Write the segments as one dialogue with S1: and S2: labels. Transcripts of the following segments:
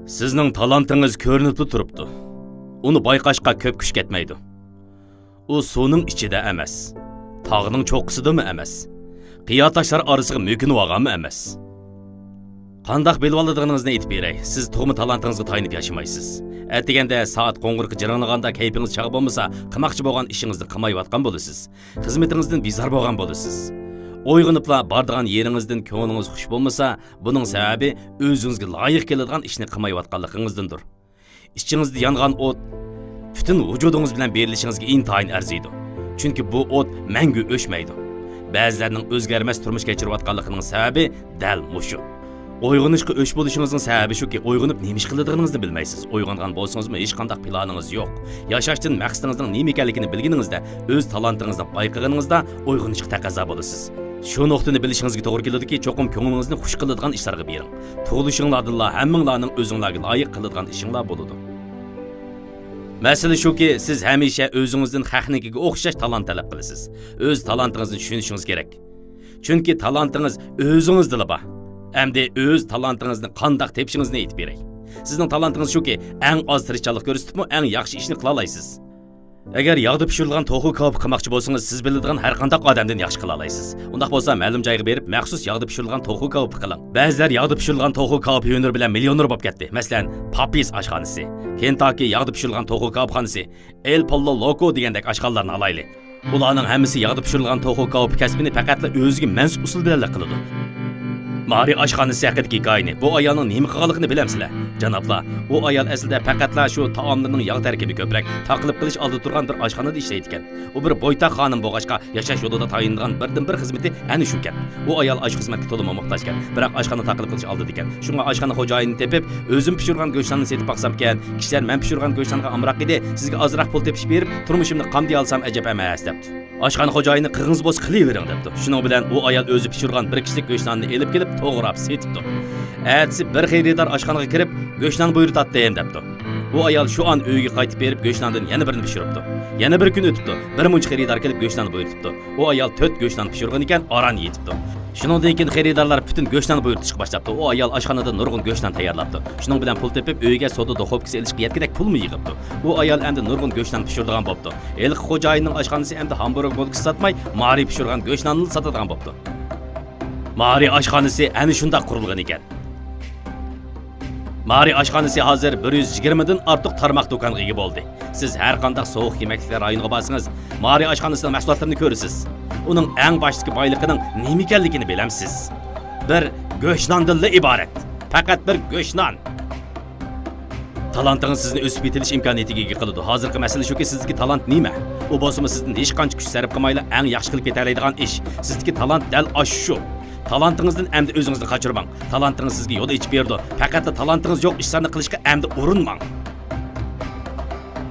S1: Sizning talantingiz ko'rinib turibdi. Uni bayqashqa ko'p kuch ketmaydi. U suvning ichida emas, tog'ning cho'qqisidami emas, qiyo toshlar orasiga mo'kinib olganmi emas. Qandaq bilib oladigingizni aytib beray. Siz tug'ma talantingizga tayinib yashamaysiz. Atiganda soat qo'ng'irqi jiringlaganda kayfingiz chaq bo'lmasa, qilmoqchi bo'lgan ishingizni qilmayotgan bo'lasiz. Xizmatingizdan bezor bo'lgan bo'lasiz. O'yg'inibla bardigan yeringizdan ko'nglingiz xush bo'lmasa, buning sababi o'zingizga loyiq keladigan ishni qilmayotganligingizdandir. İçingizda yangan o't bütün vücudunuz bilan berilishingizga intayin arziydi. Chunki bu o't mangu o'chmaydi. Ba'zilarning o'zgarmas turmush kechirayotganligining sababi dal mushu. Uyg'onishga o'ch bo'lishingizning sababi shuki, uyg'onib nima ish qiladigingizni bilmaysiz. Uyg'ongan bo'lsangizmi hech qanday planingiz yo'q. Yashashdan maqsadingizning nima ekanligini bilganingizda, o'z talantingizni bayqaganingizda uyg'onishga taqozo bo'lasiz. Shu nuqtani bilishingizga to'g'ri keladiki, cho'qim ko'nglingizni xush qiladigan ishlarga bering. Tug'ilishinglardan hammanglarning o'zingizlarga loyiq qiladigan ishinglar bo'ladi. Masala shuki, siz hamisha o'zingizdan haqnikiga o'xshash talant talab qilasiz. O'z talantingizni tushunishingiz kerak. Chunki talantingiz o'zingizda bor. Endi o'z talantingizni qanday tepshingizni aytib beray. Sizning talantingiz shuki, eng oz tirishchilik ko'rsatibmi, eng yaxshi ishni qila olasiz. Agar yog'da pishirilgan to'g'ri kavop qilmoqchi bo'lsangiz, siz biladigan har qanday odamdan yaxshi qila olasiz. Undaq bo'lsa, ma'lum joyga berib, maxsus yog'da pishirilgan to'g'ri kavop qiling. Ba'zilar yog'da pishirilgan to'g'ri kavop yönür bilan millioner bo'lib ketdi. Masalan, Papis oshxonasi, Kentucky yog'da pishirilgan to'g'ri kavopxonasi, El Pollo Loco degandek oshxonalarni olayli. Ularning hammasi yog'da pishirilgan to'g'ri kavop kasbini faqat o'ziga mansub usul bilan qiladi. Mari oshxonasi haqidagi hikoyani, bu ayolning nima qilganligini bilamsizlar? Janoblar, u ayol aslida faqatla shu taomlarning yog' tarkibi ko'proq taqlib qilish oldi turgan bir oshxonada ishlaydi ekan. U bir boytaq xonim bo'lg'achqa yashash yo'lida tayinlangan birdan-bir xizmati ana shu ekan. Bu ayol osh xizmatga to'liq muhtoj ekan, biroq oshxona taqlib qilish oldi ekan. Shunga oshxona xo'jayinini tepib, o'zim pishirgan go'shtlarni setib baqsam ekan, kishilar men pishirgan go'shtlarga amroq edi, sizga ozroq pul tepish berib, turmushimni qamday olsam ajab emas debdi. Oshxona xo'jayini qirg'iz bo'z qilavering debdi. Shuning bilan u ayol o'zi pishirgan bir kishilik go'shtlarni elib kelib to'g'rab setibdi. Ertasi bir xaridor oshxonaga kirib, go'shtlarni buyurtatdi debdi. Bu ayol shu an uyga qaytib berib go'shtlardan yana birini pishiribdi. Yana bir kun o'tibdi. Bir muncha xaridor kelib go'shtlarni buyurtibdi. U ayol 4 go'shtlarni pishirgan ekan, aran yetibdi. Shundan keyin xaridorlar bütün go'shtlarni buyurtishga boshlabdi. U ayol oshxonada nurg'un go'shtlarni tayyorlabdi. Shuning bilan pul tepib, uyga soda doxovkasi elishga yetgidek pulmi yig'ibdi. U ayol endi nurg'un go'shtlarni pishiradigan bo'pti. Elq xo'jayinning oshxonasi endi hamburger bo'lgisi satmay, Mari pishirgan go'shtlarni sotadigan bo'pti. Mari oshxonasi ana shunday qurilgan ekan. Mari oshxonasi hozir 120 dan ortiq tarmoq do'konga ega bo'ldi. Siz har qanday sovuq yemekliklar rayoniga borsangiz, Mari oshxonasining mahsulotlarini ko'rasiz. Uning eng boshidagi boyligining nima ekanligini bilamsiz. Bir go'shtnondan iborat. Faqat bir go'shtnon. Talantingiz sizni o'sib yetilish imkoniyatiga ega qiladi. Hozirgi masala shuki, sizdagi talant nima? U bo'lsa sizdan hech qancha kuch sarf qilmayla eng yaxshi qilib ketalaydigan ish. Sizdagi talant dal shu. Talantingizdan endi o'zingizni qochirmang. Talantingiz sizga yo'l ochib berdi. Faqat talantingiz yo'q ishlarni qilishga endi urinmang.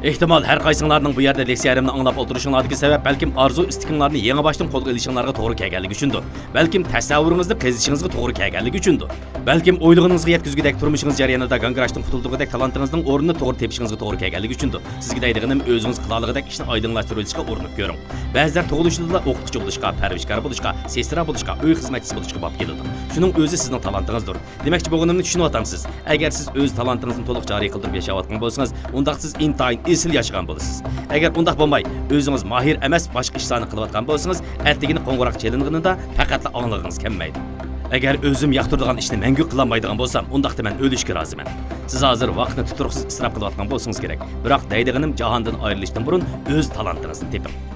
S1: Ehtimal har qaysinglarning bu yerda leksiyarimni anglab o'tirishinglardagi sabab balkim arzu istikinglarni yangi boshdan qo'lga olishinglarga to'g'ri kelganligi uchundir. Balkim tasavvuringizni qezishingizga to'g'ri kelganligi uchundir. Balkim o'ylig'ingizga yetkazgudek turmushingiz jarayonida gangrashdan qutuldigudek talantingizning o'rnini to'g'ri tepishingizga to'g'ri kelganligi uchundir. Sizga deydiganim o'zingiz qilaligidek ishni oydinlashtirishga urinib ko'ring. Ba'zilar tug'ilishida o'qituvchi bo'lishga, parvarishkor bo'lishga, sestra bo'lishga, uy xizmatchisi bo'lishga bo'lib keladi. Shuning o'zi sizning talantingizdir. Demakchi bo'lganimni tushunyapsiz. Agar siz o'z talantingizni to'liq joriy qildirib yashayotgan bo'lsangiz, unda siz intayin esil yaşagan bo'lasiz. Agar undaq bo'lmay, o'zingiz mahir emas boshqa ishlarni qilayotgan bo'lsangiz, ertigini qo'ng'iroq chelinganida faqat anglag'ingiz kelmaydi. Agar o'zim yoqtiradigan ishni mangu qilolmaydigan bo'lsam, undaqda men o'lishga roziman. Siz hozir vaqtni tuturuqsiz isrof qilayotgan bo'lsangiz kerak. Biroq deydiganim jahondan ayrilishdan burun o'z talantingizni teping.